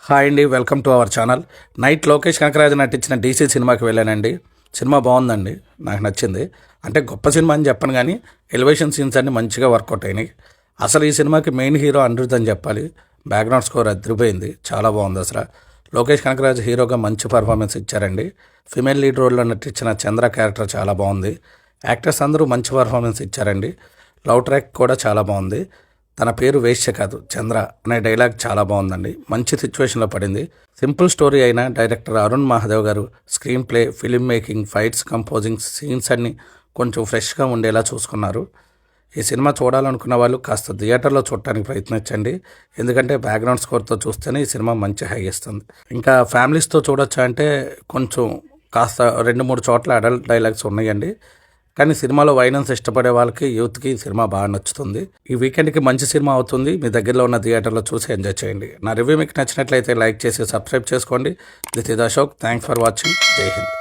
Hi అండి, welcome to our channel. నైట్ లోకేష్ కనకరాజు నటించిన డీసీ సినిమాకి వెళ్ళానండి. సినిమా బాగుందండి, నాకు నచ్చింది. అంటే గొప్ప సినిమా అని చెప్పను కానీ ఎలివేషన్ సీన్స్ అన్నీ మంచిగా వర్కౌట్ అయినాయి. అసలు ఈ సినిమాకి మెయిన్ హీరో అనిరుద్ధ్ అని చెప్పాలి. బ్యాక్గ్రౌండ్ స్కోర్ అదిరిపోయింది, చాలా బాగుంది. అసలు లోకేష్ కనకరాజు హీరోగా మంచి పర్ఫార్మెన్స్ ఇచ్చారండి. ఫిమేల్ లీడ్ రోల్లో నటించిన చంద్ర క్యారెక్టర్ చాలా బాగుంది. యాక్టర్స్ అందరూ మంచి పర్ఫార్మెన్స్ ఇచ్చారండి. లవ్ ట్రాక్ కూడా చాలా బాగుంది. తన పేరు వేశ్య కాదు చంద్ర అనే డైలాగ్ చాలా బాగుందండి. మంచి సిచ్యువేషన్లో పడింది. సింపుల్ స్టోరీ అయిన డైరెక్టర్ అరుణ్ మహాదేవ్ గారు screen play, film making, fights, composing, scenes అన్నీ కొంచెం ఫ్రెష్గా ఉండేలా చూసుకున్నారు. ఈ సినిమా చూడాలనుకున్న వాళ్ళు కాస్త థియేటర్లో చూడటానికి ప్రయత్నించండి. ఎందుకంటే బ్యాక్గ్రౌండ్ స్కోర్తో చూస్తేనే ఈ సినిమా మంచి హై ఇస్తుంది. ఇంకా ఫ్యామిలీస్తో చూడొచ్చా అంటే కొంచెం కాస్త 2-3 చోట్ల అడల్ట్ డైలాగ్స్ ఉన్నాయండి. కానీ సినిమాలో వైలెన్స్ ఇష్టపడే వాళ్ళకి, యూత్కి ఈ సినిమా బాగా నచ్చుతుంది. ఈ వీకెండ్కి మంచి సినిమా అవుతుంది. మీ దగ్గరలో ఉన్న థియేటర్లో చూసి ఎంజాయ్ చేయండి. నా రివ్యూ మీకు నచ్చినట్లయితే లైక్ చేసి సబ్స్క్రైబ్ చేసుకోండి. This is Ashok. Thanks for watching. జై హింద్.